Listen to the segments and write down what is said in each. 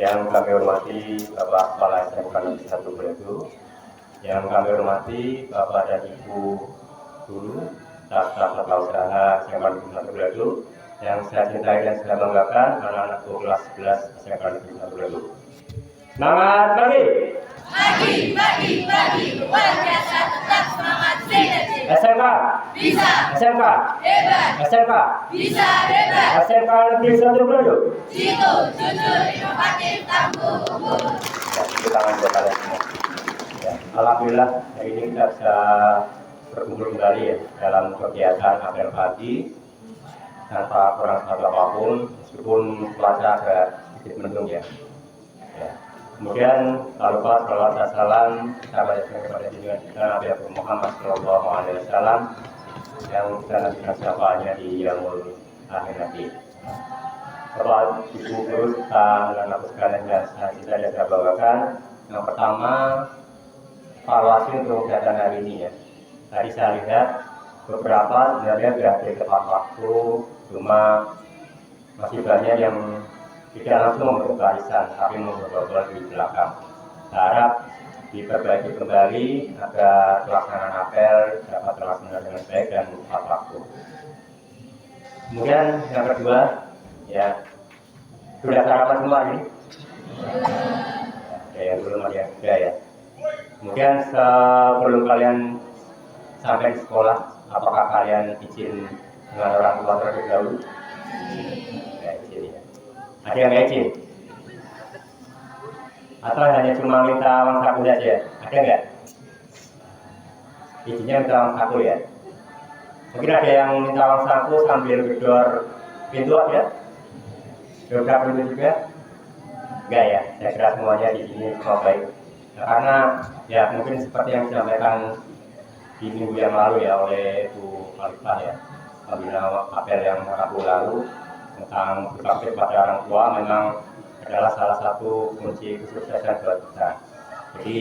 Yang kami hormati Bapak Kepala SMK Negeri 1 Bledu, yang kami hormati Bapak dan Ibu Guru, staf usaha SMK Negeri 1 Bledu, yang saya cintai dan saya banggakan anak-anak kelas 11 SMK Negeri 1 Bledu. Semangat pagi! Pagi, luar biasa, tetap semangat, sinergi. SMK Bisa, SMK hebat, SMK bisa, hebat. SMK Negeri 1 Bledu. Jitu, jujur, inovatif, tangguh, unggul. Ya, itu tangan buat kalian semua. Ya, alhamdulillah hari ini kita bisa berkumpul kembali ya dalam kegiatan apel pagi tanpa kurang satu apapun, meskipun cuaca agak sedikit mendung ya. Kemudian tak lupa salawat dan salam kepada junjungan kita Nabi Muhammad SAW yang kita nantikan syafaatnya di yaumul akhir nanti. Bapak Ibu Guru serta anak-anak sekalian yang saya bawakan, yang pertama evaluasi untuk kegiatan hari ini ya. Tadi saya lihat beberapa sebenarnya berakhir tepat waktu, cuma masih banyak yang tidak langsung membentuk barisan, tapi membentuk di belakang. Saya harap diperbaiki kembali agar pelaksanaan apel dapat terlaksana dengan baik dan tepat waktu. Kemudian yang kedua, ya sudah sarapan semua ini? Ya, yang belum ada yang sudah ya. Kemudian sebelum kalian sampai di sekolah, apakah kalian izin dengan orang tua terlebih dahulu? Ya, izin ya. Ada yang nggak izin? Atau hanya cuma minta uang saku saja? Ada nggak? Izinnya minta uang saku ya? Mungkin ada yang minta uang saku sambil gedor pintu ya? Gedor pintu juga? Enggak ya? Saya kira semuanya di sini semua baik. Nah, karena ya mungkin seperti yang disampaikan di minggu yang lalu ya oleh Bu Khalifah ya, apabila apel yang Rabu lalu tentang berbakti pada orang tua memang adalah salah satu kunci kesuksesan buat kita. Jadi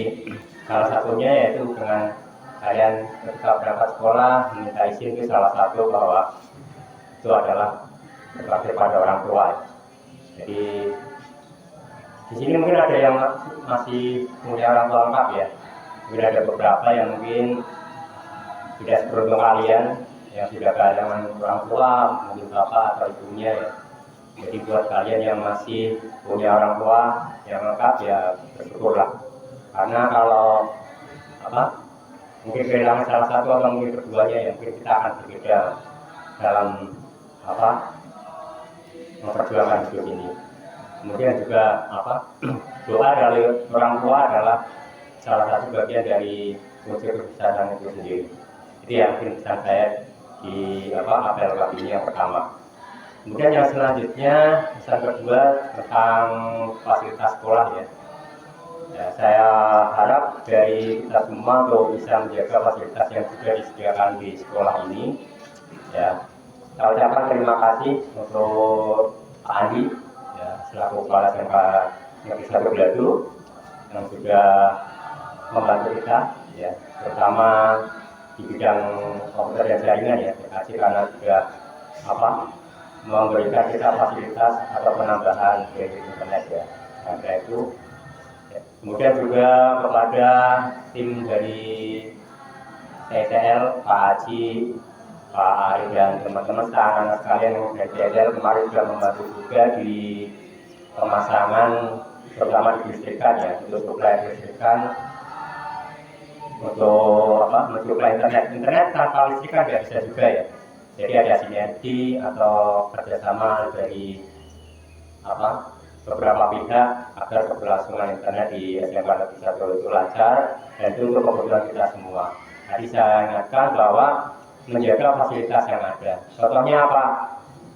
salah satunya yaitu dengan kalian ketika berangkat sekolah meminta izin itu salah satu bahwa itu adalah berbakti pada orang tua. Jadi di sini mungkin ada yang masih punya orang tua lengkap ya. Mungkin ada beberapa yang mungkin tidak seberuntung kalian yang sudah kehilangan orang tua, mungkin bapak atau ibunya ya. Jadi buat kalian yang masih punya orang tua yang lengkap ya bersyukurlah. Karena kalau mungkin kehilangan salah satu atau mungkin keduanya ya mungkin kita akan berbeda dalam memperjuangkan hidup ini. Kemudian juga doa dari orang tua adalah salah satu bagian dari kunci kesuksesan itu sendiri. Itu yang mungkin pesan saya di apel kali ini yang pertama. Kemudian yang selanjutnya pesan kedua tentang fasilitas sekolah ya. Ya, saya harap dari kita semua untuk bisa menjaga fasilitas yang sudah disediakan di sekolah ini. Ya, saya ucapkan terima kasih untuk Pak Andi ya, selaku Kepala SMK Negeri 1 Bledu yang sudah membantu kita ya, terutama di bidang komputer dan jaringan ya. Terima kasih karena sudah memberikan kita fasilitas atau penambahan dari internet ya. Karena itu ya. Kemudian juga kepada tim dari TTL, Pak Haji, Pak Ari dan teman-teman anak-anak sekalian yang dari TTL kemarin sudah membantu juga di pemasangan terutama di listrikan ya, untuk suplai listrikan untuk mensuplai internet tanpa listrikan nggak bisa juga ya. Jadi ada sinergi atau kerjasama dari beberapa pihak agar keberlangsungan internet di SMK Negeri 1 itu lancar dan itu untuk kebutuhan kita semua. Tadi saya ingatkan bahwa menjaga fasilitas yang ada. Contohnya apa?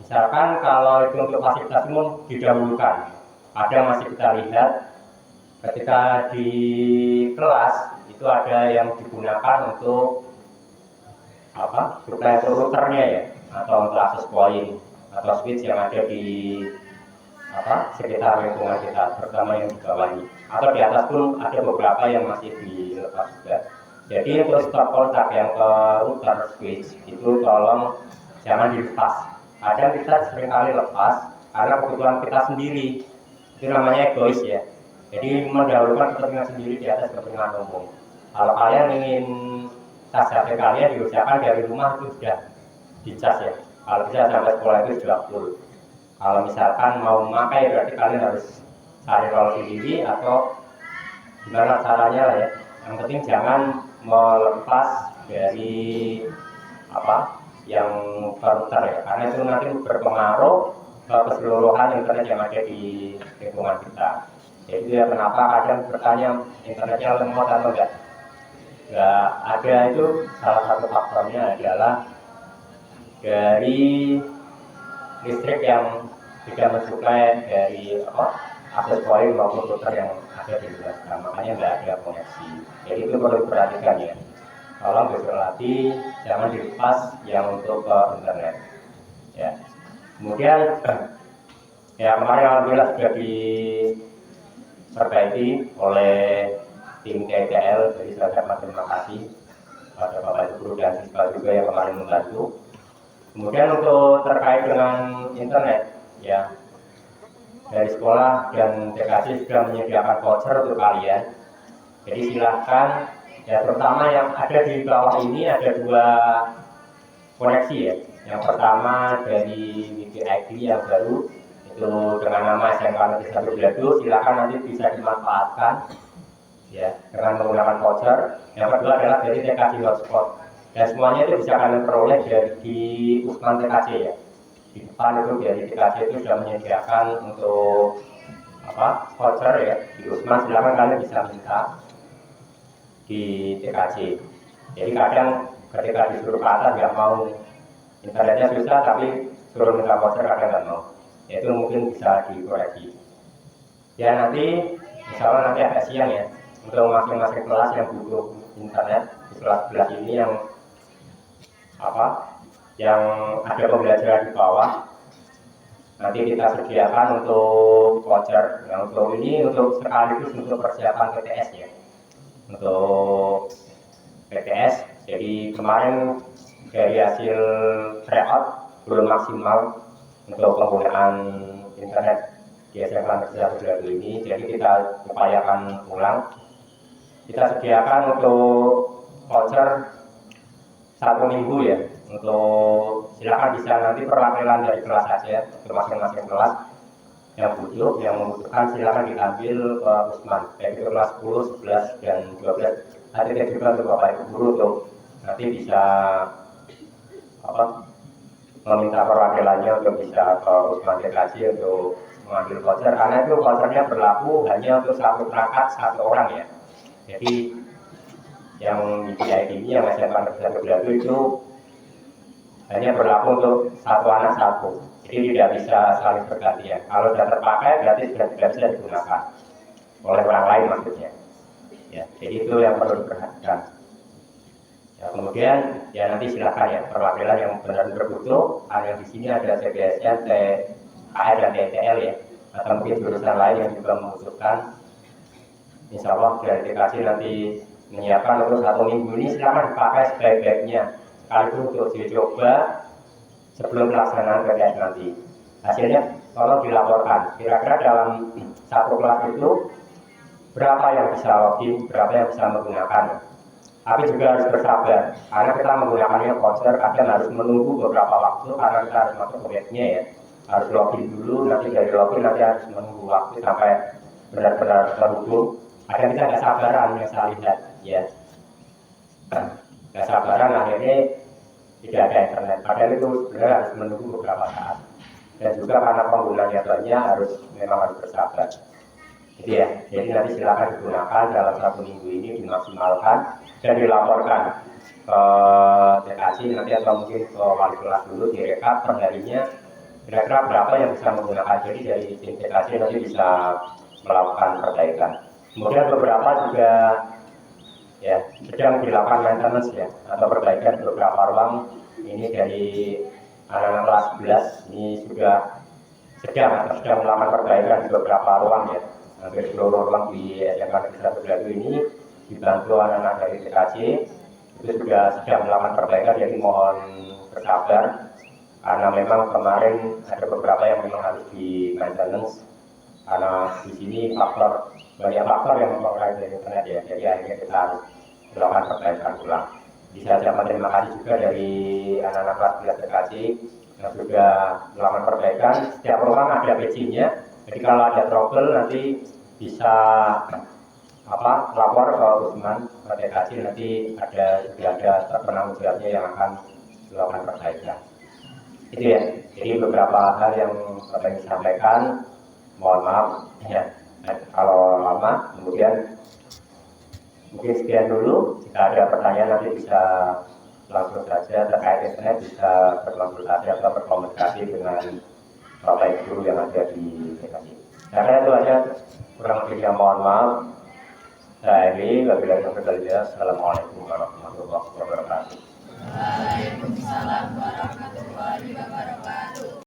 Misalkan kalau itu untuk fasilitas umum didahulukan. Ada masih kita lihat ketika di kelas itu ada yang digunakan untuk suplai routernya ya, atau untuk akses point atau switch yang ada di sekitar lingkungan kita, terutama yang di bawah ini. Atau di atas pun ada beberapa yang masih dilepas juga. Jadi untuk stop kontak yang ke router switch itu tolong jangan dilepas. Kadang kita seringkali lepas karena kebutuhan kita sendiri. Itu namanya egois ya. Jadi mendahulukan kepentingan sendiri di atas kepentingan umum. Kalau kalian ingin tas HP kalian diusahakan dari rumah itu sudah dicas ya. Kalau bisa sampai sekolah itu sudah full. Kalau misalkan mau memakai berarti kalian harus cari tahu sendiri atau gimana caranya lah ya. Yang penting jangan melepas dari apa yang router ya, karena itu nanti berpengaruh ke keseluruhan internet yang ada di lingkungan kita. Jadi ya kenapa kadang bertanya internetnya lemot atau enggak ada, itu salah satu faktornya adalah dari listrik yang tidak mensuplai dari akses point maupun router yang ada di luar. Nah, makanya nggak ada koneksi. Jadi itu perlu diperhatikan ya. Tolong besok lagi jangan dilepas yang untuk ke internet. Ya. Kemudian ya kemarin alhamdulillah sudah diperbaiki oleh tim TTL, jadi saya sangat terima kasih pada Bapak Guru dan siswa juga yang kemarin membantu. Kemudian untuk terkait dengan internet ya, dari sekolah dan TKC sudah menyediakan voucher untuk kalian. Jadi silahkan ya, terutama yang ada di bawah ini ada 2 koneksi ya. Yang pertama dari WikiID yang baru itu dengan nama SMK Negeri 1 Belado, silahkan nanti bisa dimanfaatkan ya dengan menggunakan voucher. Yang kedua adalah dari TKC Hotspot. Dan semuanya itu bisa kalian peroleh dari di Usman TKC ya. Di depan itu dari TKC itu sudah menyediakan untuk voucher ya. Di Usman silakan kalian bisa minta di TKC. Jadi kadang ketika disuruh ke atas nggak mau, internetnya susah tapi suruh minta voucher kadang nggak mau. Ya, itu mungkin bisa dikoreksi. Ya nanti insya Allah nanti agak siang ya untuk masing-masing kelas yang butuh internet di kelas ini yang ada pembelajaran di bawah, nanti kita sediakan untuk voucher. Nah, untuk ini untuk sekaligus untuk persiapan PTS ya, untuk PTS. Jadi kemarin dari hasil tryout belum maksimal untuk penggunaan internet di SMK Negeri 1 Belado ini, jadi kita upayakan ulang. Kita sediakan untuk voucher 1 minggu ya, untuk silakan bisa nanti perwakilan dari kelas saja ke masing-masing kelas yang membutuhkan silakan diambil ke Usman, yaitu kelas 10, 11 dan 12. Nanti juga untuk Bapak Ibu Guru untuk nanti bisa meminta perwakilannya untuk bisa ke Usman TKC untuk mengambil voucher, karena itu vouchernya berlaku hanya untuk 1 perangkat 1 orang ya. Jadi yang di ini yang SMK Negeri 1 Belado itu hanya berlaku untuk 1 anak 1, jadi tidak bisa saling bergantian. Kalau sudah terpakai berarti sudah tidak bisa digunakan oleh orang lain maksudnya ya. Jadi itu yang perlu diperhatikan ya. Kemudian ya nanti silakan ya perwakilan yang benar-benar berbutuh, yang di sini ada CBSN, TKR dan TTL ya, atau mungkin jurusan lain yang juga membutuhkan. Insya Allah dari TKC nanti menyiapkan untuk 1 minggu ini silakan dipakai sebaik-baiknya, sekaligus untuk dicoba sebelum pelaksanaan PTS nanti. Hasilnya tolong dilaporkan, kira-kira dalam 1 kelas itu berapa yang bisa login, berapa yang bisa menggunakan. Tapi juga harus bersabar, karena kita menggunakannya voucher kadang harus menunggu beberapa waktu, karena kita harus masuk ke webnya ya, harus login dulu, nanti dari login nanti harus menunggu waktu sampai benar-benar terhubung. Kadang kita nggak sabaran yang saya lihat ya, nggak sabaran akhirnya tidak ada internet. Padahal itu sebenarnya harus menunggu beberapa saat, dan juga karena penggunanya banyak memang harus bersabar. Jadi nanti silakan digunakan dalam 1 minggu ini, dimaksimalkan dan dilaporkan ke TKC nanti, atau mungkin ke wali kelas dulu direkap perharinya kira-kira berapa yang bisa menggunakan. Jadi dari tim TKC nanti bisa melakukan perbaikan. Kemudian beberapa juga ya sedang dilakukan maintenance ya, atau perbaikan beberapa ruang. Ini dari anak-anak kelas 11 ini juga sedang melakukan perbaikan di beberapa ruang ya. Hampir seluruh ruang di SMK Negeri 1 Belado ini dibantu anak-anak dari TKC itu juga sedang melakukan perbaikan. Jadi mohon bersabar, karena memang kemarin ada beberapa yang memang harus di maintenance karena di sini banyak faktor yang mempengaruhi dari internet ya, jadi akhirnya kita harus melakukan perbaikan ulang. Bisa saya terima kasih juga dari anak-anak kelas 11 Bekasi yang sudah melakukan perbaikan. Setiap ruang ada PC-nya, jadi kalau ada trouble nanti bisa lapor ke Usman Bekasi, nanti sudah ada penanggung jawabnya yang akan melakukan perbaikan. Itu ya, jadi beberapa hal yang Bapak ingin sampaikan. Mohon maaf ya kalau lama. Kemudian mungkin sekian dulu. Jika ada pertanyaan nanti bisa langsung saja terkait internet, bisa berkonsultasi atau berkomunikasi dengan Bapak Guru yang ada di Bekasi. Karena itu aja, kurang lebihnya mohon maaf. Saya ini wabillahi taufiq wal hidayah. Assalamualaikum warahmatullahi wabarakatuh. Waalaikumsalam warahmatullahi wabarakatuh.